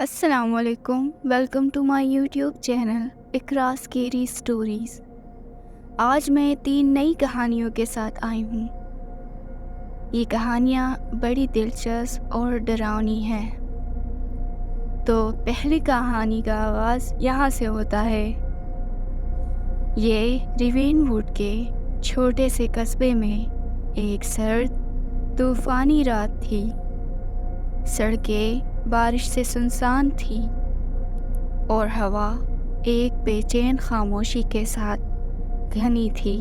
السلام علیکم، welcome to my YouTube channel Iqra scary stories. آج میں 3 نئی کہانیوں کے ساتھ آئی ہوں۔ یہ کہانیاں بڑی دلچسپ اور ڈراؤنی ہیں۔ تو پہلی کہانی کا آغاز یہاں سے ہوتا ہے۔ یہ ریوین ووڈ کے چھوٹے سے قصبے میں ایک سرد طوفانی رات تھی۔ سڑکیں بارش سے سنسان تھی اور ہوا ایک بے چین خاموشی کے ساتھ گھنی تھی،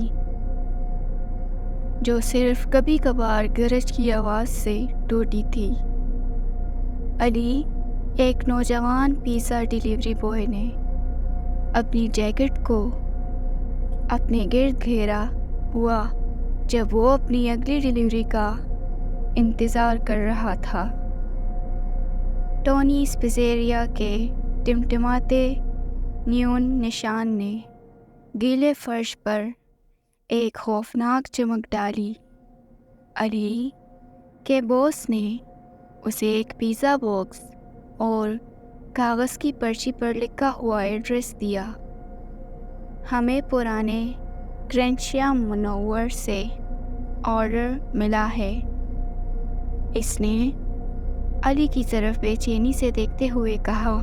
جو صرف کبھی کبھار گرج کی آواز سے ٹوٹی تھی۔ علی، ایک نوجوان پیزا ڈیلیوری بوائے نے اپنی جیکٹ کو اپنے گرد گھیرا ہوا جب وہ اپنی اگلی ڈیلیوری کا انتظار کر رہا تھا۔ ٹونی اسپیزیریا کے ٹمٹماتے نیون نشان نے گیلے فرش پر ایک خوفناک چمک ڈالی۔ علی کے باس نے اسے ایک پیزا باکس اور کاغذ کی پرچی پر لکھا ہوا ایڈریس دیا۔ ہمیں پرانے کرنشیا منور سے آرڈر ملا ہے، اس نے علی کی طرف بے چینی سے دیکھتے ہوئے کہا۔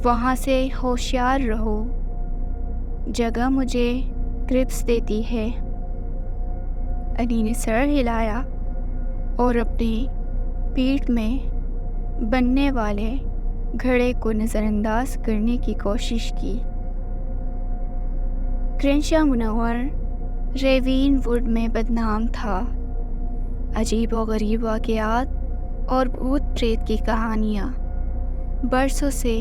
وہاں سے ہوشیار رہو، جگہ مجھے کرپس دیتی ہے۔ علی نے سر ہلایا اور اپنی پیٹھ میں بننے والے گھڑے کو نظر انداز کرنے کی کوشش کی۔ کرنشیا منور ریوین ووڈ میں بدنام تھا۔ عجیب و غریب واقعات اور بھوت پریت کی کہانیاں برسوں سے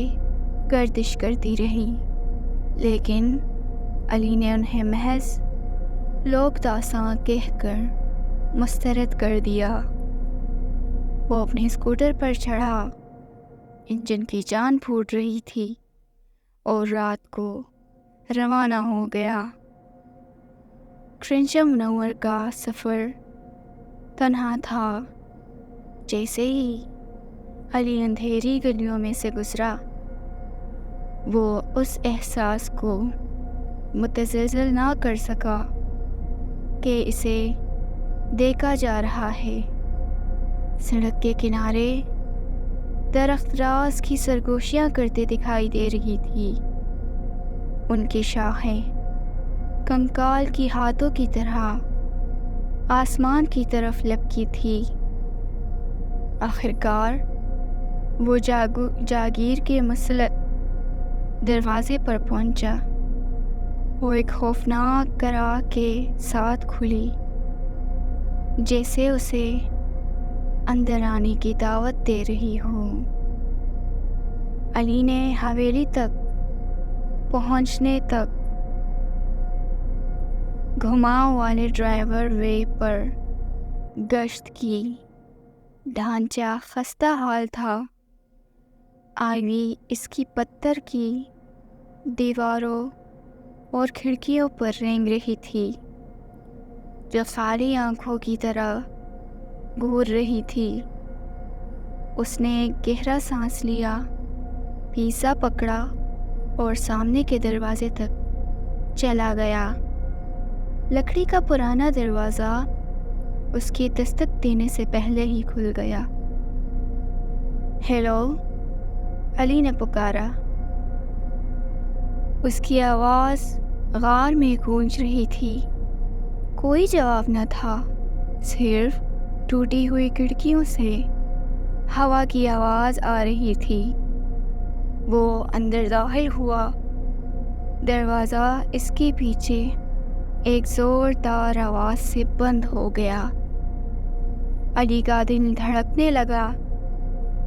گردش کرتی رہیں، لیکن علی نے انہیں محض لوک داستاں کہہ کر مسترد کر دیا۔ وہ اپنے اسکوٹر پر چڑھا، انجن کی جان پھوٹ رہی تھی اور رات کو روانہ ہو گیا۔ کرنشیا منور کا سفر تنہا تھا۔ جیسے ہی علی اندھیری گلیوں میں سے گزرا، وہ اس احساس کو متزلزل نہ کر سکا کہ اسے دیکھا جا رہا ہے۔ سڑک کے کنارے درخت راز کی سرگوشیاں کرتے دکھائی دے رہی تھی۔ ان کی شاخیں کنکال کی ہاتھوں کی طرح آسمان کی طرف لپکی تھی۔ آخرکار وہ جاگیر کے مسلط دروازے پر پہنچا۔ وہ ایک خوفناک کڑاک کے ساتھ کھلی، جیسے اسے اندر آنے کی دعوت دے رہی ہو۔ علی نے حویلی تک پہنچنے تک گھماؤ والے ڈرائیور وے پر گشت کی۔ ڈھانچہ خستہ حال تھا۔ آئیوی اس کی پتھر کی دیواروں اور کھڑکیوں پر رینگ رہی تھی، جو خالی آنکھوں کی طرح گھور رہی تھی۔ اس نے ایک گہرا سانس لیا، پیزا پکڑا اور سامنے کے دروازے تک چلا گیا۔ لکڑی کا پرانا دروازہ اس کی دستک دینے سے پہلے ہی کھل گیا۔ ہیلو، علی نے پکارا۔ اس کی آواز غار میں گونج رہی تھی۔ کوئی جواب نہ تھا، صرف ٹوٹی ہوئی کھڑکیوں سے ہوا کی آواز آ رہی تھی۔ وہ اندر داخل ہوا۔ دروازہ اس کے پیچھے ایک زوردار آواز سے بند ہو گیا۔ علی کا دل دھڑکنے لگا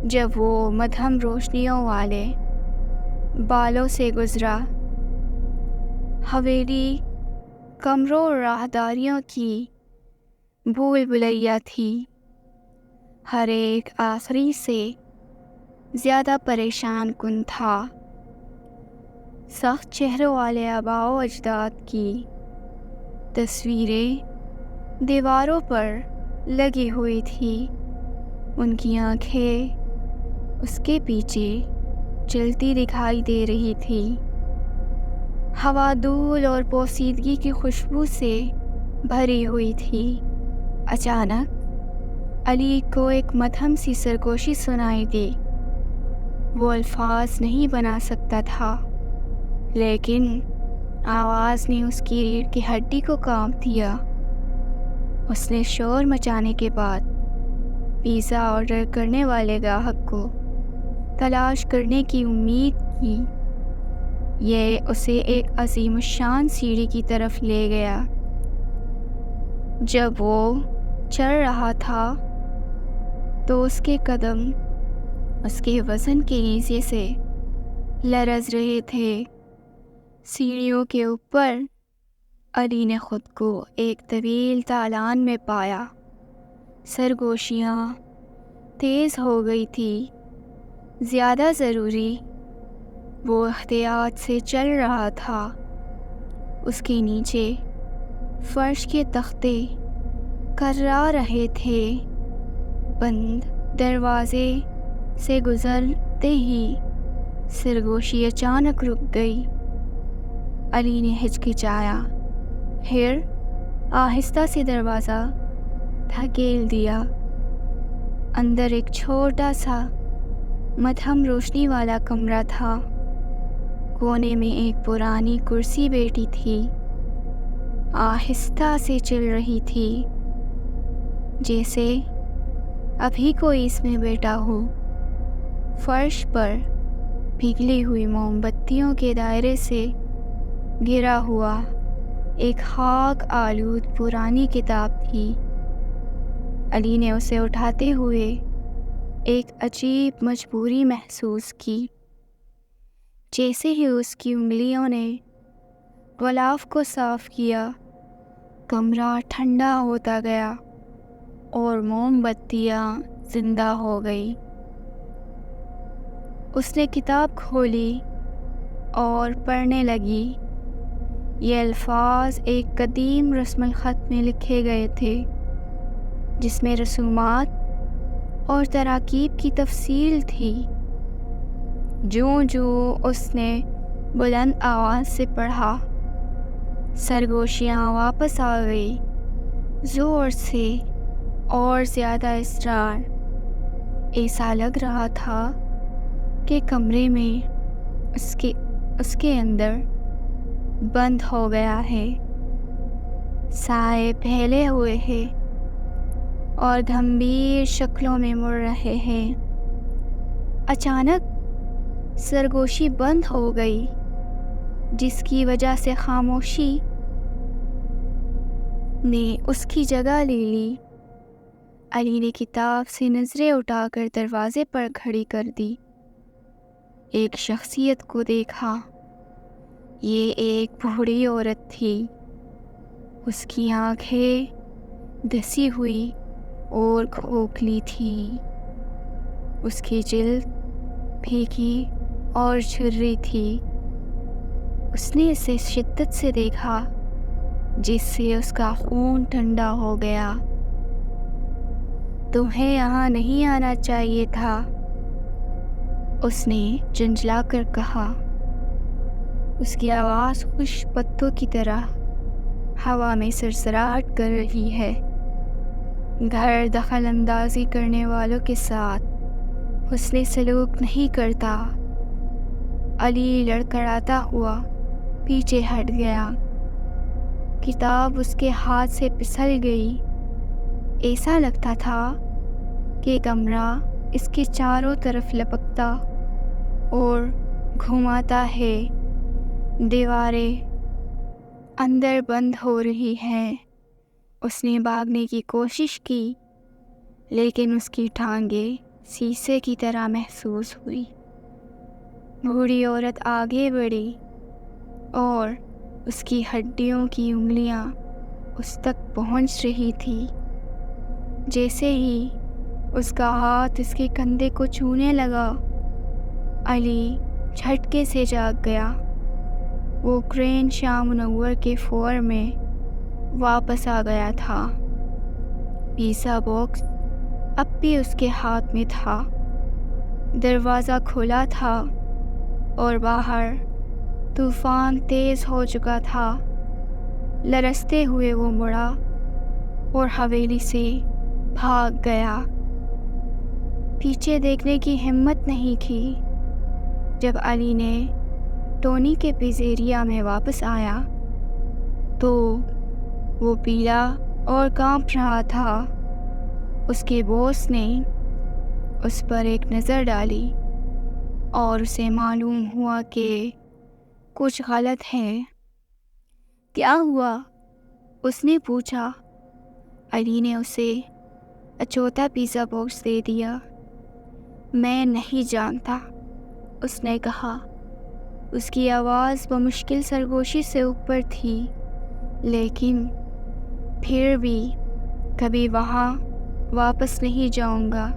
جب وہ مدھم روشنیوں والے بالوں سے گزرا۔ حویلی کمروں اور راہداریوں کی بھول بھلیا تھی، ہر ایک آخری سے زیادہ پریشان کن تھا۔ سخت چہروں والے آباء و اجداد کی تصویریں دیواروں پر لگی ہوئی تھی۔ ان کی آنکھیں اس کے پیچھے چلتی دکھائی دے رہی تھی۔ ہوا دھول اور پوسیدگی کی خوشبو سے بھری ہوئی تھی۔ اچانک علی کو ایک مدھم سی سرگوشی سنائی دی۔ وہ الفاظ نہیں بنا سکتا تھا، لیکن آواز نے اس کی ریڑھ کی ہڈی کو کانپ دیا۔ اس نے شور مچانے کے بعد پیزا آرڈر کرنے والے گاہک کو تلاش کرنے کی امید کی۔ یہ اسے ایک عظیم الشان سیڑھی کی طرف لے گیا۔ جب وہ چل رہا تھا تو اس کے قدم اس کے وزن کے نیچے سے لرز رہے تھے۔ سیڑھیوں کے اوپر علی نے خود کو ایک طویل دالان میں پایا۔ سرگوشیاں تیز ہو گئی تھی۔ زیادہ ضروری، وہ احتیاط سے چل رہا تھا۔ اس کے نیچے فرش کے تختے کرا رہے تھے۔ بند دروازے سے گزرتے ہی سرگوشی اچانک رک گئی۔ علی نے ہچکچایا، پھر آہستہ سے دروازہ دھکیل دیا۔ اندر ایک چھوٹا سا مدھم روشنی والا کمرہ تھا۔ کونے میں ایک پرانی کرسی بیٹھی تھی، آہستہ سے چل رہی تھی، جیسے ابھی کوئی اس میں بیٹھا ہو۔ فرش پر پگھلی ہوئی موم بتیوں کے دائرے سے گرا ہوا ایک خاک آلود پرانی کتاب تھی۔ علی نے اسے اٹھاتے ہوئے ایک عجیب مجبوری محسوس کی۔ جیسے ہی اس کی انگلیوں نے غلاف کو صاف کیا، کمرہ ٹھنڈا ہوتا گیا اور موم بتیاں زندہ ہو گئی۔ اس نے کتاب کھولی اور پڑھنے لگی۔ یہ الفاظ ایک قدیم رسم الخط میں لکھے گئے تھے، جس میں رسومات اور تراکیب کی تفصیل تھی۔ جوں اس نے بلند آواز سے پڑھا، سرگوشیاں واپس آ گئی، زور سے اور زیادہ اسرار۔ ایسا لگ رہا تھا کہ کمرے میں اس کے اندر بند ہو گیا ہے۔ سائے پھیلے ہوئے ہیں اور گمبھیر شکلوں میں مڑ رہے ہیں۔ اچانک سرگوشی بند ہو گئی، جس کی وجہ سے خاموشی نے اس کی جگہ لے لی۔ علی نے کتاب سے نظریں اٹھا کر دروازے پر کھڑی کر دی۔ ایک شخصیت کو دیکھا۔ یہ ایک بوڑھی عورت تھی۔ اس کی آنکھیں دسی ہوئی اور کھوکھلی تھی۔ اس کی جلد پھیکی اور جھرری تھی۔ اس نے اسے شدت سے دیکھا، جس سے اس کا خون ٹھنڈا ہو گیا۔ تمہیں یہاں نہیں آنا چاہیے تھا، اس نے جھنجھلا کر کہا۔ اس کی آواز خشک پتوں کی طرح ہوا میں سرسراہٹ کر رہی ہے۔ گھر دخل اندازی کرنے والوں کے ساتھ حسن سلوک نہیں کرتا۔ علی لڑکھڑاتا ہوا پیچھے ہٹ گیا۔ کتاب اس کے ہاتھ سے پھسل گئی۔ ایسا لگتا تھا کہ کمرہ اس کے چاروں طرف لپکتا اور گھماتا ہے۔ دیواریں اندر بند ہو رہی ہیں۔ اس نے بھاگنے کی کوشش کی، لیکن اس کی ٹانگیں شیشے کی طرح محسوس ہوئی۔ بوڑھی عورت آگے بڑھی اور اس کی ہڈیوں کی انگلیاں اس تک پہنچ رہی تھی۔ جیسے ہی اس کا ہاتھ اس کے کندھے کو چھونے لگا، علی جھٹکے سے جاگ گیا۔ وہ کرین شاہ منور کے فور میں واپس آ گیا تھا۔ پیزا باکس اب بھی اس کے ہاتھ میں تھا۔ دروازہ کھلا تھا اور باہر طوفان تیز ہو چکا تھا۔ لرزتے ہوئے وہ مڑا اور حویلی سے بھاگ گیا۔ پیچھے دیکھنے کی ہمت نہیں کی۔ جب علی نے ٹونی کے پیزیریا میں واپس آیا تو وہ پیلا اور کانپ رہا تھا۔ اس کے باس نے اس پر ایک نظر ڈالی اور اسے معلوم ہوا کہ کچھ غلط ہے۔ کیا ہوا؟ اس نے پوچھا۔ علی نے اسے اچوتا پیزا باکس دے دیا۔ میں نہیں جانتا، اس نے کہا۔ اس کی آواز بمشکل سرگوشی سے اوپر تھی، لیکن پھر بھی کبھی وہاں واپس نہیں جاؤں گا۔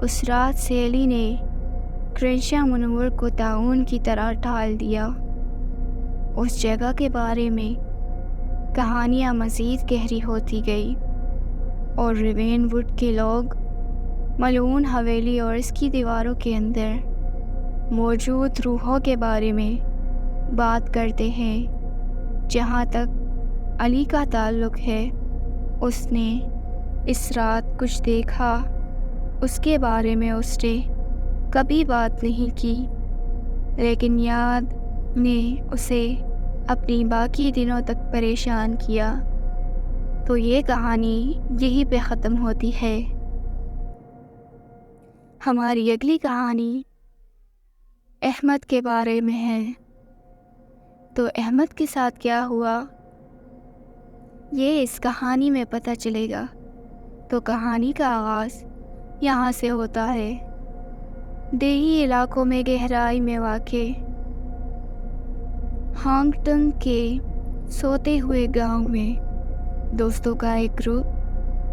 اس رات سے علی نے کرنشا منور کو طاعون کی طرح ڈال دیا۔ اس جگہ کے بارے میں کہانیاں مزید گہری ہوتی گئی اور ریوین ووڈ کے لوگ ملعون حویلی اور اس کی دیواروں کے اندر موجود روحوں کے بارے میں بات کرتے ہیں۔ جہاں تک علی کا تعلق ہے، اس نے اس رات کچھ دیکھا۔ اس کے بارے میں اس نے کبھی بات نہیں کی، لیکن یاد نے اسے اپنی باقی دنوں تک پریشان کیا۔ تو یہ کہانی یہی پہ ختم ہوتی ہے۔ ہماری اگلی کہانی احمد کے بارے میں ہے۔ تو احمد کے ساتھ کیا ہوا، یہ اس کہانی میں پتہ چلے گا۔ تو کہانی کا آغاز یہاں سے ہوتا ہے۔ دیہی علاقوں میں گہرائی میں واقع ہانگ ٹنگ کے سوتے ہوئے گاؤں میں دوستوں کا ایک گروپ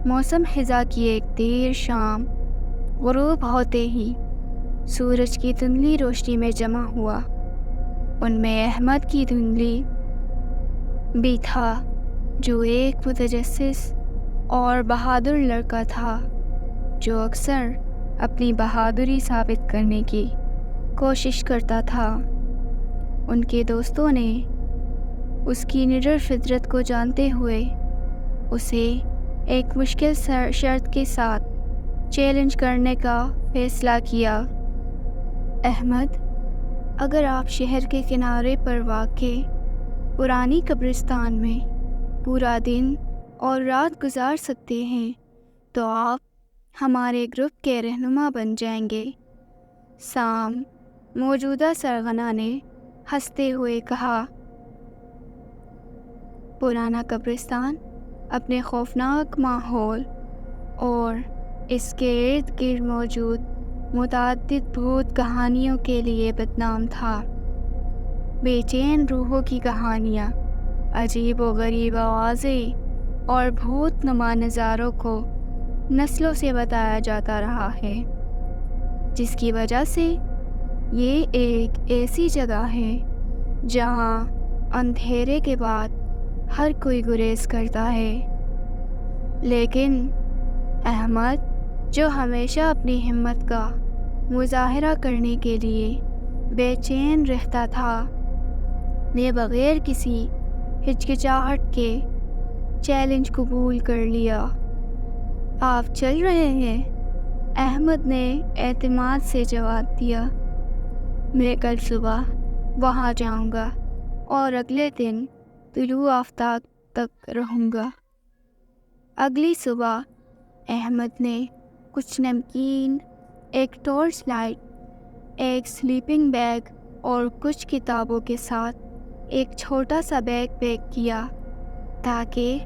موسم خزاں کی ایک دیر شام غروب ہوتے ہی سورج کی دھندلی روشنی میں جمع ہوا۔ ان میں احمد کی دھندلی بھی تھا، جو ایک متجسس اور بہادر لڑکا تھا، جو اکثر اپنی بہادری ثابت کرنے کی کوشش کرتا تھا۔ ان کے دوستوں نے اس کی نڈر فطرت کو جانتے ہوئے اسے ایک مشکل شرط کے ساتھ چیلنج کرنے کا فیصلہ کیا۔ احمد، اگر آپ شہر کے کنارے پر واقع پرانی قبرستان میں پورا دن اور رات گزار سکتے ہیں تو آپ ہمارے گروپ کے رہنما بن جائیں گے۔ سام، موجودہ سرغنہ نے ہنستے ہوئے کہا۔ پرانا قبرستان اپنے خوفناک ماحول اور اس کے ارد گرد موجود متعدد بھوت کہانیوں کے لیے بدنام تھا۔ بے چین روحوں کی کہانیاں، عجیب و غریب آوازیں اور بھوت نما نظاروں کو نسلوں سے بتایا جاتا رہا ہے، جس کی وجہ سے یہ ایک ایسی جگہ ہے جہاں اندھیرے کے بعد ہر کوئی گریز کرتا ہے۔ لیکن احمد، جو ہمیشہ اپنی ہمت کا مظاہرہ کرنے کے لیے بے چین رہتا تھا، نے بغیر کسی ہچکچاہٹ کے چیلنج قبول کر لیا۔ آپ چل رہے ہیں؟ احمد نے اعتماد سے جواب دیا۔ میں کل صبح وہاں جاؤں گا اور اگلے دن طلوع آفتاب تک رہوں گا۔ اگلی صبح احمد نے کچھ نمکین، ایک ٹارچ لائٹ، ایک سلیپنگ بیگ اور کچھ کتابوں کے ساتھ ایک چھوٹا سا بیگ پیک کیا تاکہ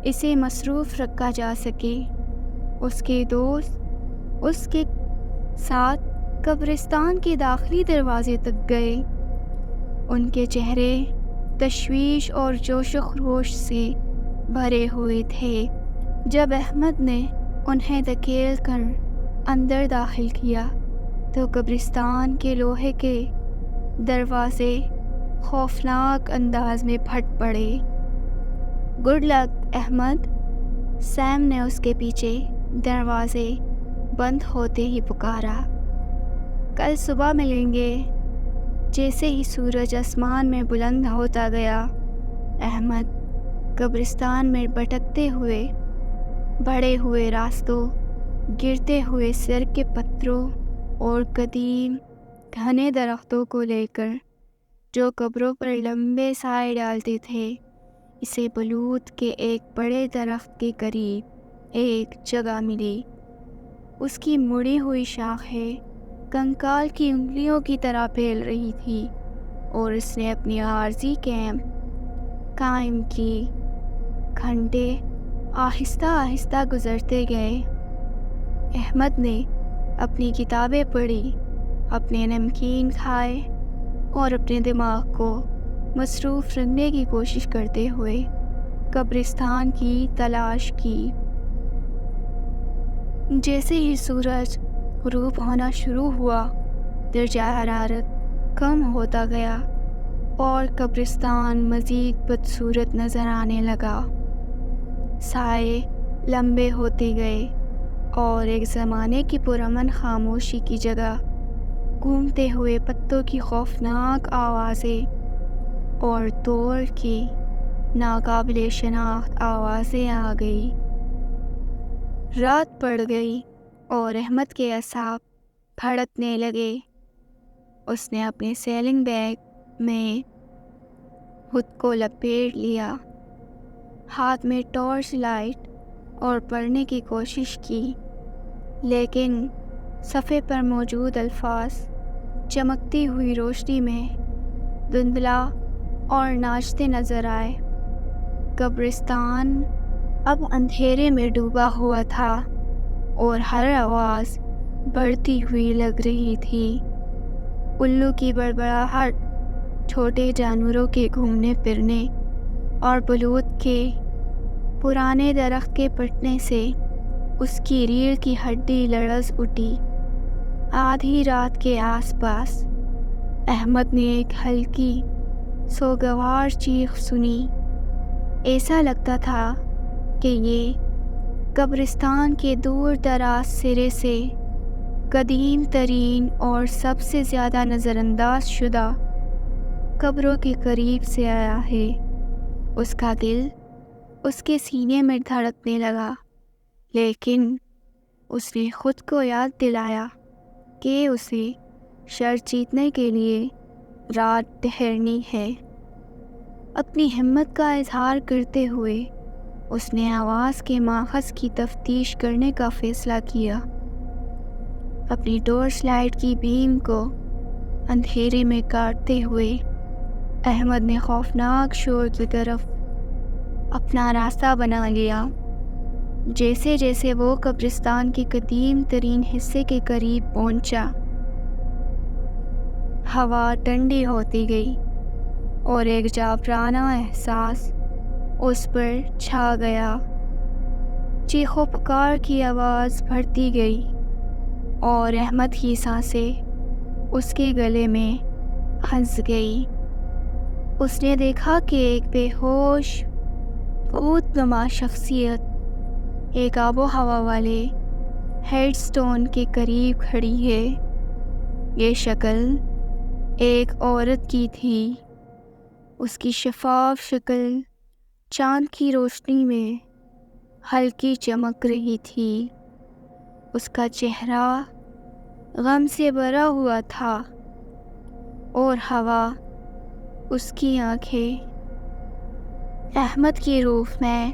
اسے مصروف رکھا جا سکے۔ اس کے دوست اس کے ساتھ قبرستان کے داخلی دروازے تک گئے۔ ان کے چہرے تشویش اور جوش و خروش سے بھرے ہوئے تھے۔ جب احمد نے انہیں دھکیل کر اندر داخل کیا تو قبرستان کے لوہے کے دروازے خوفناک انداز میں پھٹ پڑے۔ گڈ لک احمد، سیم نے اس کے پیچھے دروازے بند ہوتے ہی پکارا، کل صبح ملیں گے۔ جیسے ہی سورج آسمان میں بلند ہوتا گیا، احمد قبرستان میں بھٹکتے ہوئے، بڑھے ہوئے راستوں، گرتے ہوئے سر کے پتھروں اور قدیم گھنے درختوں کو لے کر جو قبروں پر لمبے سائے ڈالتے تھے، اسے بلوط کے ایک بڑے درخت کے قریب ایک جگہ ملی۔ اس کی مڑی ہوئی شاخیں کنکال کی انگلیوں کی طرح پھیل رہی تھی اور اس نے اپنی عارضی کیمپ قائم کی۔ گھنٹے آہستہ آہستہ گزرتے گئے۔ احمد نے اپنی کتابیں پڑھی، اپنے نمکین کھائے اور اپنے دماغ کو مصروف رکھنے کی کوشش کرتے ہوئے قبرستان کی تلاش کی۔ جیسے ہی سورج غروب ہونا شروع ہوا، درجہ حرارت کم ہوتا گیا اور قبرستان مزید بدصورت نظر آنے لگا۔ سائے لمبے ہوتے گئے اور ایک زمانے کی پرامن خاموشی کی جگہ گھومتے ہوئے پتوں کی خوفناک آوازیں اور دور کی ناقابل شناخت آوازیں آ گئی۔ رات پڑ گئی اور احمد کے اعصاب بھڑکنے لگے۔ اس نے اپنے سیلنگ بیگ میں خود کو لپیٹ لیا، ہاتھ میں ٹارچ لائٹ اور پڑھنے کی کوشش کی، لیکن صفحے پر موجود الفاظ چمکتی ہوئی روشنی میں دھندلا اور ناچتے نظر آئے۔ قبرستان اب اندھیرے میں ڈوبا ہوا تھا اور ہر آواز بڑھتی ہوئی لگ رہی تھی۔ الو کی بڑبڑاہٹ، چھوٹے جانوروں کے گھومنے پھرنے اور بلوط کے پرانے درخت کے پھٹنے سے اس کی ریڑھ کی ہڈی لرز اٹھی۔ آدھی رات کے آس پاس احمد نے ایک ہلکی سوگوار چیخ سنی۔ ایسا لگتا تھا کہ یہ قبرستان کے دور دراز سرے سے قدیم ترین اور سب سے زیادہ نظر انداز شدہ قبروں کے قریب سے آیا ہے۔ اس کا دل اس کے سینے میں دھڑکنے لگا، لیکن اس نے خود کو یاد دلایا کہ اسے شر جیتنے کے لیے رات ٹھہرنی ہے۔ اپنی ہمت کا اظہار کرتے ہوئے اس نے آواز کے ماخذ کی تفتیش کرنے کا فیصلہ کیا۔ اپنی ٹارچ لائٹ کی بیم کو اندھیرے میں کاٹتے ہوئے احمد نے خوفناک شور کی طرف اپنا راستہ بنا لیا۔ جیسے جیسے وہ قبرستان کے قدیم ترین حصے کے قریب پہنچا، ہوا ٹھنڈی ہوتی گئی اور ایک جابرانہ احساس اس پر چھا گیا۔ چیخ و پکار کی آواز بڑھتی گئی اور احمد کی سانسیں اس کے گلے میں پھنس گئی۔ اس نے دیکھا کہ ایک بے ہوش بھوت نما شخصیت ایک آب و ہوا والے ہیڈ سٹون کے قریب کھڑی ہے۔ یہ شکل ایک عورت کی تھی۔ اس کی شفاف شکل چاند کی روشنی میں ہلکی چمک رہی تھی۔ اس کا چہرہ غم سے بھرا ہوا تھا اور ہوا اس کی آنکھیں احمد کی روح میں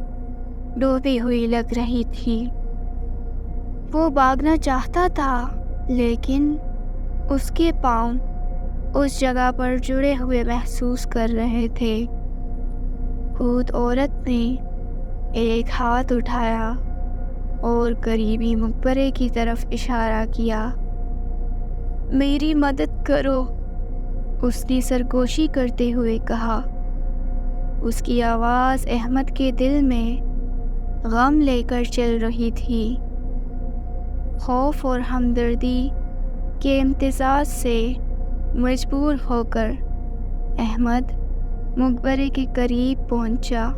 ڈوبی ہوئی لگ رہی تھی۔ وہ بھاگنا چاہتا تھا، لیکن اس کے پاؤں اس جگہ پر جڑے ہوئے محسوس کر رہے تھے۔ بھوت عورت نے ایک ہاتھ اٹھایا اور قریبی مقبرے کی طرف اشارہ کیا۔ میری مدد کرو، اس نے سرگوشی کرتے ہوئے کہا۔ اس کی آواز احمد کے دل میں غم لے کر چل رہی تھی۔ خوف اور ہمدردی کے امتزاج سے مجبور ہو کر احمد مقبرے کے قریب پہنچا۔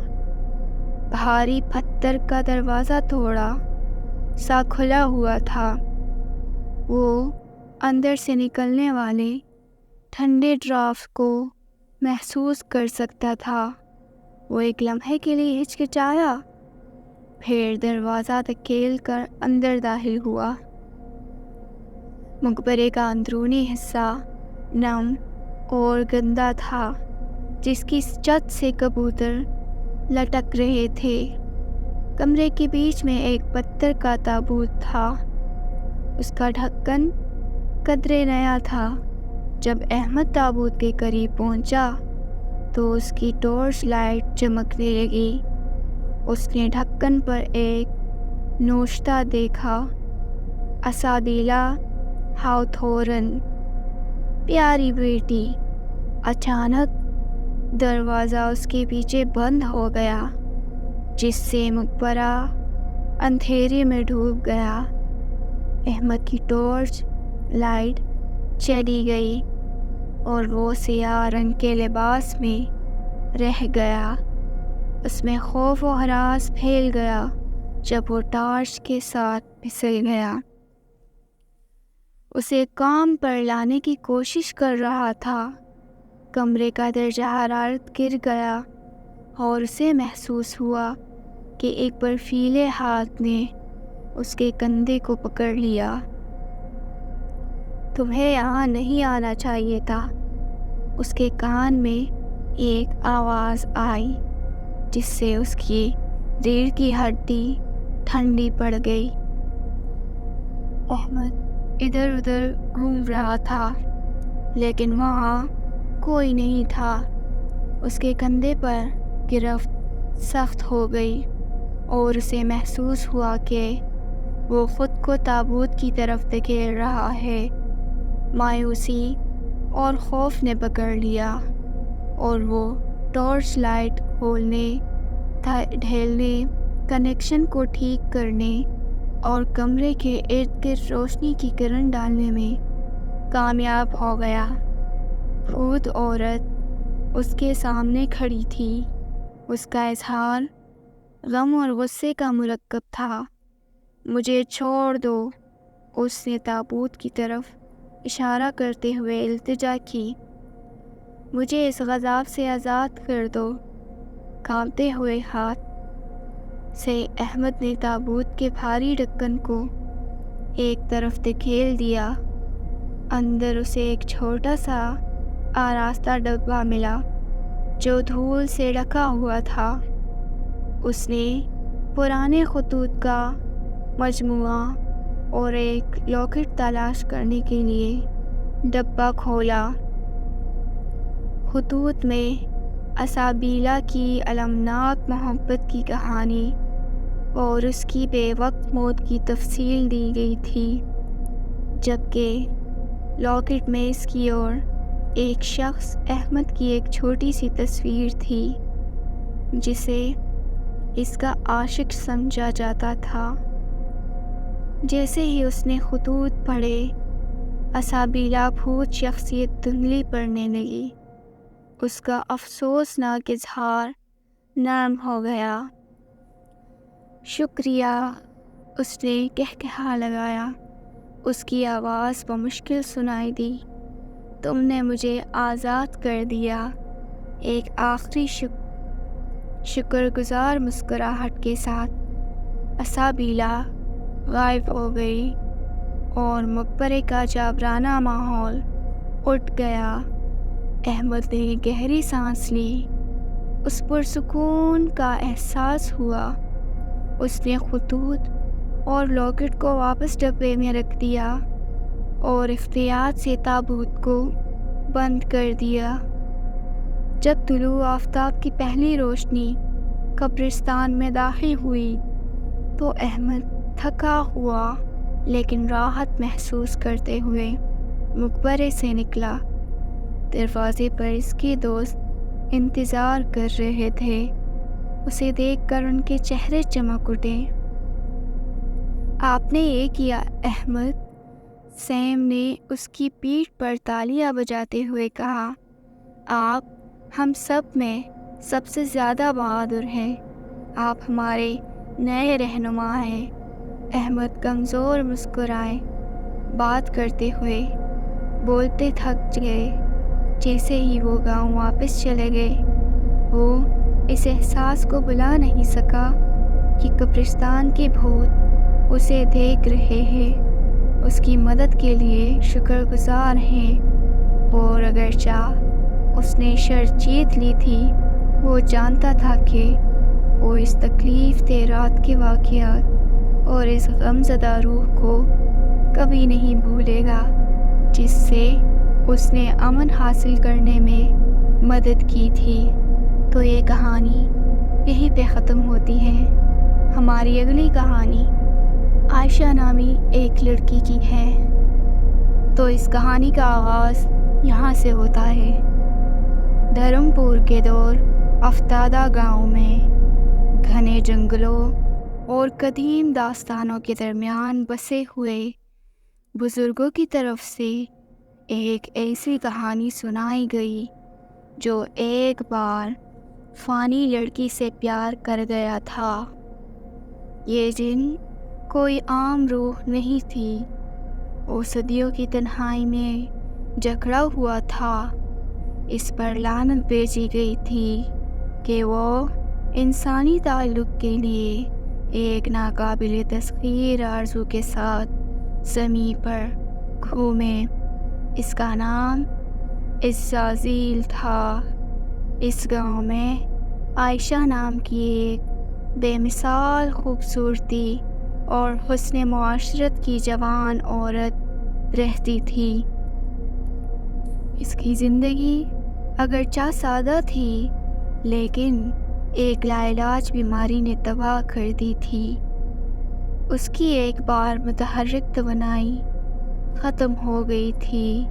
بھاری پتھر کا دروازہ تھوڑا سا کھلا ہوا تھا وہ اندر سے نکلنے والے ٹھنڈے ڈرافٹ کو محسوس کر سکتا تھا۔ وہ ایک لمحے کے لیے ہچکچایا، پھر دروازہ دھکیل کر اندر داخل ہوا۔ مقبرے کا اندرونی حصہ نم اور گندا تھا، جس کی چھت سے کبوتر لٹک رہے تھے۔ کمرے کے بیچ میں ایک پتھر کا تابوت تھا، اس کا ڈھکن قدرے نیا تھا۔ جب احمد تابوت کے قریب پہنچا تو اس کی ٹارچ لائٹ چمکنے لگی۔ اس نے ڈھکن پر ایک نوشتہ دیکھا، اسابیلا ہاوتھورن، پیاری بیٹی۔ اچانک دروازہ اس کے پیچھے بند ہو گیا، جس سے مقبرہ اندھیرے میں ڈوب گیا۔ احمد کی ٹارچ لائٹ چلی گئی اور وہ سیاہ رنگ کے لباس میں رہ گیا۔ اس میں خوف و ہراس پھیل گیا جب وہ ٹارچ کے ساتھ پھسل گیا۔ اسے کام پر لانے کی کوشش کر رہا تھا۔ کمرے کا درجہ حرارت گر گیا اور اسے محسوس ہوا کہ ایک برفیلے ہاتھ نے اس کے کندھے کو پکڑ لیا۔ تمہیں یہاں نہیں آنا چاہیے تھا، اس کے کان میں ایک آواز آئی، جس سے اس کی ریڑھ کی ہڈی ٹھنڈی پڑ گئی۔ احمد ادھر ادھر گھوم رہا تھا، لیکن وہاں کوئی نہیں تھا۔ اس کے کندھے پر گرفت سخت ہو گئی اور اسے محسوس ہوا کہ وہ خود کو تابوت کی طرف دھکیل رہا ہے۔ مایوسی اور خوف نے پکڑ لیا اور وہ ٹارچ لائٹ کھولنے، ڈھیلنے، کنیکشن کو ٹھیک کرنے اور کمرے کے ارد گرد روشنی کی کرن ڈالنے میں کامیاب ہو گیا۔ بھوت عورت اس کے سامنے کھڑی تھی۔ اس کا اظہار غم اور غصے کا مرکب تھا۔ مجھے چھوڑ دو، اس نے تابوت کی طرف اشارہ کرتے ہوئے التجا کی۔ مجھے اس غضب سے آزاد کر دو۔ کانپتے ہوئے ہاتھ سے احمد نے تابوت کے بھاری ڈھکن کو ایک طرف دھکیل دیا۔ اندر اسے ایک چھوٹا سا آراستہ ڈبہ ملا جو دھول سے ڈھکا ہوا تھا۔ اس نے پرانے خطوط کا مجموعہ اور ایک لاکٹ تلاش کرنے کے لیے ڈبہ کھولا۔ خطوط میں اسابیلا کی المناک محبت کی کہانی اور اس کی بے وقت موت کی تفصیل دی گئی تھی، جبکہ لاکٹ میں اس کی اور ایک شخص احمد کی ایک چھوٹی سی تصویر تھی، جسے اس کا عاشق سمجھا جاتا تھا۔ جیسے ہی اس نے خطوط پڑھے، اسابیلا بھوت شخصیت دھندلی پڑنے لگی۔ اس کا افسوسناک اظہار نرم ہو گیا۔ شکریہ، اس نے کہکہا لگایا۔ اس کی آواز بمشکل سنائی دی۔ تم نے مجھے آزاد کر دیا۔ ایک آخری شکر گزار مسکراہٹ کے ساتھ اسابیلا غائب ہو گئی اور مقبرے کا جاورانہ ماحول اٹھ گیا۔ احمد نے گہری سانس لی۔ اس پرسکون کا احساس ہوا۔ اس نے خطوط اور لاکٹ کو واپس ڈبے میں رکھ دیا اور احتیاط سے تابوت کو بند کر دیا۔ جب طلوع آفتاب کی پہلی روشنی قبرستان میں داخل ہوئی تو احمد تھکا ہوا لیکن راحت محسوس کرتے ہوئے مقبرے سے نکلا۔ دروازے پر اس کے دوست انتظار کر رہے تھے۔ اسے دیکھ کر ان کے چہرے چمک اٹھے۔ آپ نے یہ کیا احمد؟ سیم نے اس کی پیٹھ پر تالیاں بجاتے ہوئے کہا۔ آپ ہم سب میں سب سے زیادہ بہادر ہیں۔ آپ ہمارے نئے رہنما ہیں۔ احمد کمزور مسکرائے۔ بات کرتے ہوئے بولتے تھک گئے۔ جیسے ہی وہ گاؤں واپس چلے گئے، وہ اس احساس کو بھلا نہیں سکا کہ قبرستان کے بھوت اسے دیکھ رہے ہیں، اس کی مدد کے لیے شکر گزار ہیں، اور اگرچہ اس نے شرط جیت لی تھی، وہ جانتا تھا کہ وہ اس تکلیف دہ رات کے واقعات اور اس غمزدہ روح کو کبھی نہیں بھولے گا جس سے اس نے امن حاصل کرنے میں مدد کی تھی۔ تو یہ کہانی یہیں پہ ختم ہوتی ہے۔ ہماری اگلی کہانی عائشہ نامی ایک لڑکی کی ہے۔ تو اس کہانی کا آغاز یہاں سے ہوتا ہے۔ دھرم پور کے دور افتادہ گاؤں میں گھنے جنگلوں اور قدیم داستانوں کے درمیان بسے ہوئے بزرگوں کی طرف سے ایک ایسی کہانی سنائی گئی جو ایک بار فانی لڑکی سے پیار کر گیا تھا۔ یہ جن کوئی عام روح نہیں تھی، وہ صدیوں کی تنہائی میں جکڑا ہوا تھا۔ اس پر لعنت بھیجی گئی تھی کہ وہ انسانی تعلق کے لیے ایک ناقابل تسخیر آرزو کے ساتھ زمین پر گھومے۔ اس کا نام عزازیل تھا۔ اس گاؤں میں عائشہ نام کی ایک بے مثال خوبصورتی اور حسن معاشرت کی جوان عورت رہتی تھی۔ اس کی زندگی اگرچہ سادہ تھی، لیکن ایک لاعلاج بیماری نے تباہ کر دی تھی۔ اس کی ایک بار متحرک توانائی ختم ہو گئی تھی۔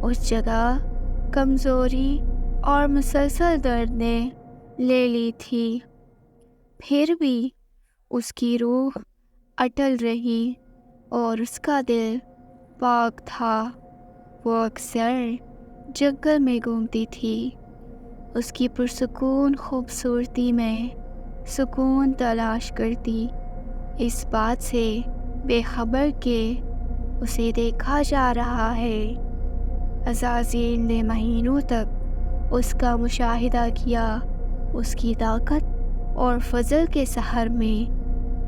اس جگہ کمزوری اور مسلسل درد نے لے لی تھی۔ پھر بھی اس کی روح اٹل رہی اور اس کا دل پاک تھا۔ وہ اکثر جنگل میں گھومتی تھی، اس کی پرسکون خوبصورتی میں سکون تلاش کرتی، اس بات سے بے خبر کہ اسے دیکھا جا رہا ہے۔ عزازیل نے مہینوں تک اس کا مشاہدہ کیا، اس کی طاقت اور فضل کے سحر میں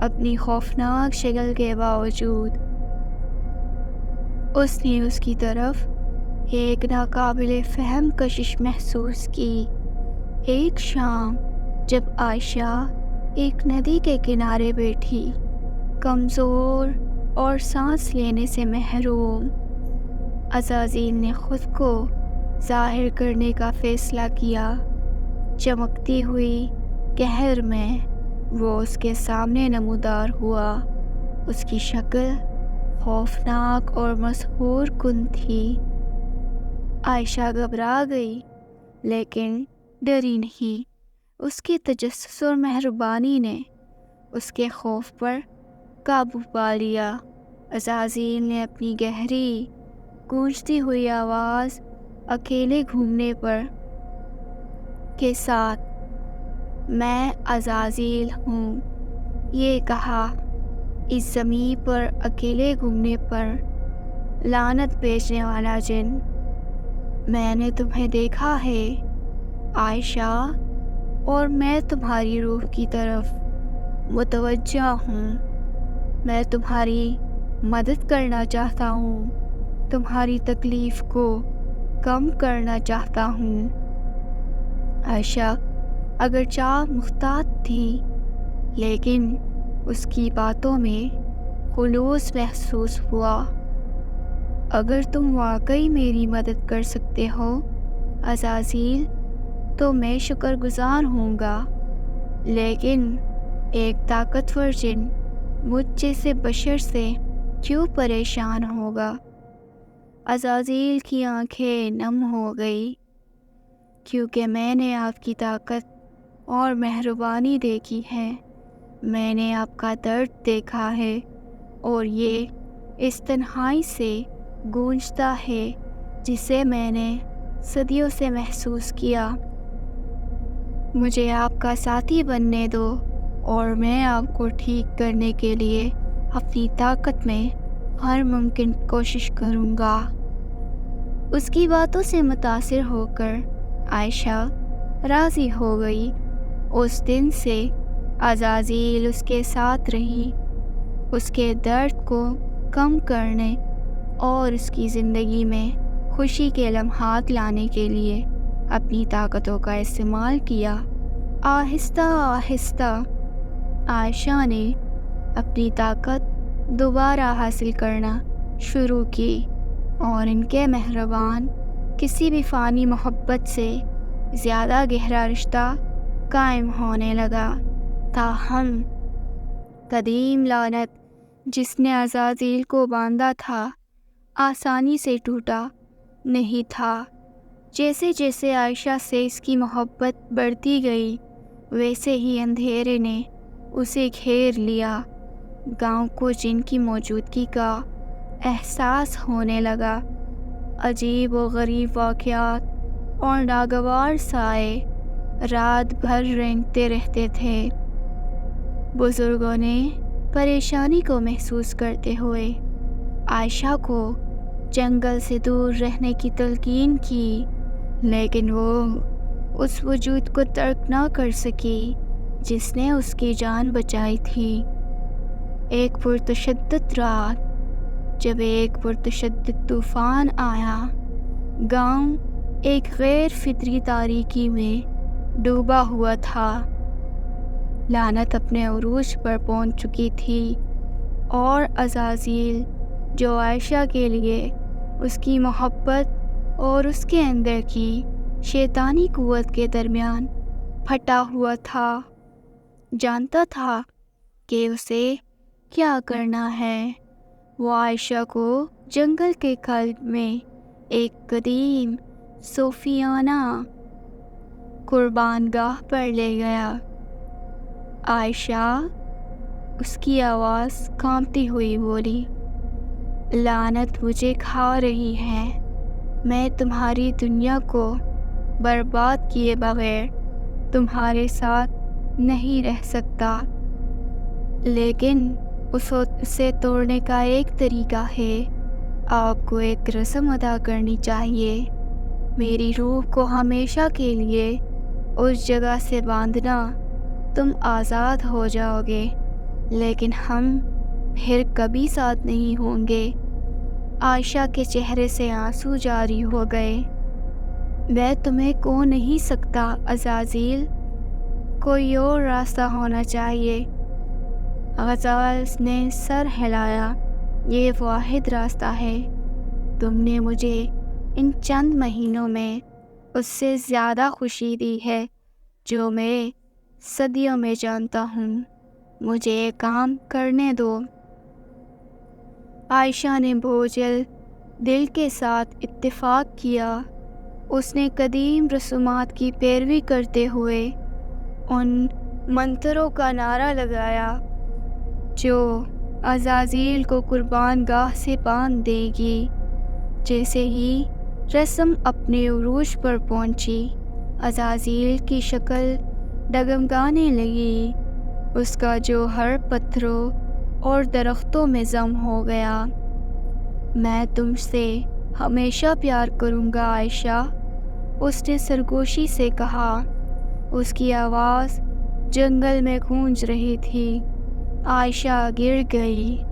اپنی خوفناک شکل کے باوجود اس نے اس کی طرف ایک ناقابل فہم کشش محسوس کی۔ ایک شام جب عائشہ ایک ندی کے کنارے بیٹھی، کمزور اور سانس لینے سے محروم، عزازیل نے خود کو ظاہر کرنے کا فیصلہ کیا۔ چمکتی ہوئی قہر میں وہ اس کے سامنے نمودار ہوا۔ اس کی شکل خوفناک اور مسحور کن تھی۔ عائشہ گھبرا گئی، لیکن ڈری نہیں۔ اس کے تجسس اور مہربانی نے اس کے خوف پر قابو پا لیا۔ عزازیل نے اپنی گہری گونجتی ہوئی آواز اکیلے گھومنے پر کے ساتھ میں عزازیل ہوں یہ کہا۔ اس زمین پر اکیلے گھومنے پر لعنت بھیجنے والا جن، میں نے تمہیں دیکھا ہے عائشہ، اور میں تمہاری روح کی طرف متوجہ ہوں۔ میں تمہاری مدد کرنا چاہتا ہوں، تمہاری تکلیف کو کم کرنا چاہتا ہوں۔ عائشہ اگرچہ محتاط تھی، لیکن اس کی باتوں میں خلوص محسوس ہوا۔ اگر تم واقعی میری مدد کر سکتے ہو عزازیل، تو میں شکر گزار ہوں گا، لیکن ایک طاقتور جن مجھ جیسے بشر سے کیوں پریشان ہوگا؟ عزازیل کی آنکھیں نم ہو گئی، کیونکہ میں نے آپ کی طاقت اور مہربانی دیکھی ہے، میں نے آپ کا درد دیکھا ہے، اور یہ اس تنہائی سے گونجتا ہے جسے میں نے صدیوں سے محسوس کیا۔ مجھے آپ کا ساتھی بننے دو، اور میں آپ کو ٹھیک کرنے کے لیے اپنی طاقت میں ہر ممکن کوشش کروں گا۔ اس کی باتوں سے متاثر ہو کر عائشہ راضی ہو گئی۔ اس دن سے عزازیل اس کے ساتھ رہی، اس کے درد کو کم کرنے اور اس کی زندگی میں خوشی کے لمحات لانے کے لیے اپنی طاقتوں کا استعمال کیا۔ آہستہ آہستہ عائشہ نے اپنی طاقت دوبارہ حاصل کرنا شروع کی اور ان کے مہربان کسی بھی فانی محبت سے زیادہ گہرا رشتہ قائم ہونے لگا۔ تاہم قدیم لعنت جس نے عزازیل کو باندھا تھا آسانی سے ٹوٹا نہیں تھا۔ جیسے جیسے عائشہ سے اس کی محبت بڑھتی گئی ویسے ہی اندھیرے نے اسے گھیر لیا۔ گاؤں کو جن کی موجودگی کا احساس ہونے لگا۔ عجیب و غریب واقعات اور ناگوار سائے رات بھر رینگتے رہتے تھے۔ بزرگوں نے پریشانی کو محسوس کرتے ہوئے عائشہ کو جنگل سے دور رہنے کی تلقین کی، لیکن وہ اس وجود کو ترک نہ کر سکی جس نے اس کی جان بچائی تھی۔ ایک پرتشدد رات جب ایک پرتشدد طوفان آیا، گاؤں ایک غیر فطری تاریکی میں ڈوبا ہوا تھا۔ لعنت اپنے عروج پر پہنچ چکی تھی اور عزازیل جو عائشہ کے لیے اس کی محبت اور اس کے اندر کی شیطانی قوت کے درمیان پھٹا ہوا تھا، جانتا تھا کہ اسے کیا کرنا ہے۔ وہ عائشہ کو جنگل کے قلب میں ایک قدیم صوفیانہ قربان گاہ پر لے گیا۔ عائشہ، اس کی آواز کانپتی ہوئی بولی، لعنت مجھے کھا رہی ہے۔ میں تمہاری دنیا کو برباد کیے بغیر تمہارے ساتھ نہیں رہ سکتا، لیکن اسے توڑنے کا ایک طریقہ ہے۔ آپ کو ایک رسم ادا کرنی چاہیے، میری روح کو ہمیشہ کے لیے اس جگہ سے باندھنا، تم آزاد ہو جاؤ گے، لیکن ہم پھر کبھی ساتھ نہیں ہوں گے۔ عائشہ کے چہرے سے آنسو جاری ہو گئے۔ میں تمہیں کھو نہیں سکتا عزازیل، کوئی اور راستہ ہونا چاہیے۔ غزال نے سر ہلایا، یہ واحد راستہ ہے۔ تم نے مجھے ان چند مہینوں میں اس سے زیادہ خوشی دی ہے جو میں صدیوں میں جانتا ہوں۔ مجھے یہ کام کرنے دو۔ عائشہ نے بوجھل دل کے ساتھ اتفاق کیا۔ اس نے قدیم رسومات کی پیروی کرتے ہوئے ان منتروں کا نعرہ لگایا جو عزازیل کو قربان گاہ سے باندھ دے گی۔ جیسے ہی رسم اپنے عروج پر پہنچی، عزازیل کی شکل ڈگمگانے لگی، اس کا جوہر پتھروں اور درختوں میں ضم ہو گیا۔ میں تم سے ہمیشہ پیار کروں گا عائشہ، اس نے سرگوشی سے کہا۔ اس کی آواز جنگل میں گونج رہی تھی۔ عائشہ گر گئی،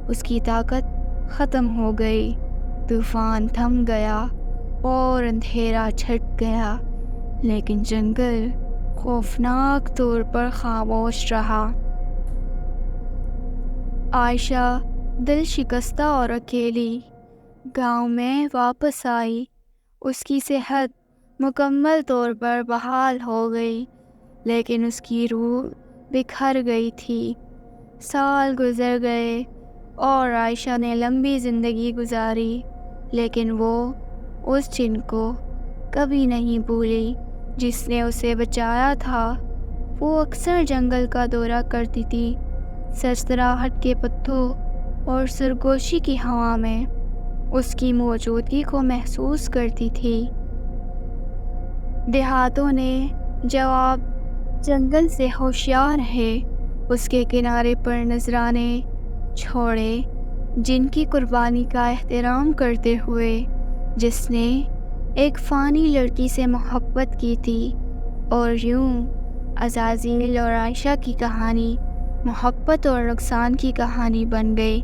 اس کی طاقت ختم ہو گئی۔ طوفان تھم گیا اور اندھیرا چھٹ گیا، لیکن جنگل خوفناک طور پر خاموش رہا۔ عائشہ دل شکستہ اور اکیلی گاؤں میں واپس آئی۔ اس کی صحت مکمل طور پر بحال ہو گئی، لیکن اس کی روح بکھر گئی تھی۔ سال گزر گئے اور عائشہ نے لمبی زندگی گزاری، لیکن وہ اس جن کو کبھی نہیں بھولی جس نے اسے بچایا تھا۔ وہ اکثر جنگل کا دورہ کرتی تھی، سرسراہٹ کے پتوں اور سرگوشی کی ہوا میں اس کی موجودگی کو محسوس کرتی تھی۔ دیہاتوں نے جواب جنگل سے ہوشیار ہے اس کے کنارے پر نذرانے چھوڑے۔ جن کی قربانی کا احترام کرتے ہوئے جس نے ایک فانی لڑکی سے محبت کی تھی، اور یوں عزازیل اور عائشہ کی کہانی محبت اور نقصان کی کہانی بن گئی۔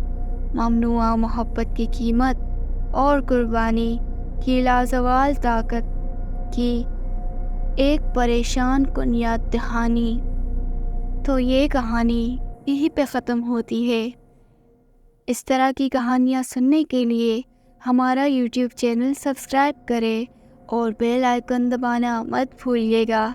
ممنوعہ محبت کی قیمت اور قربانی کی لازوال طاقت کی ایک پریشان کن یاد دہانی۔ تو یہ کہانی یہیں پہ ختم ہوتی ہے۔ اس طرح کی کہانیاں سننے کے لیے ہمارا یوٹیوب چینل سبسکرائب کریں اور بیل آئیکن دبانا مت بھولیے گا۔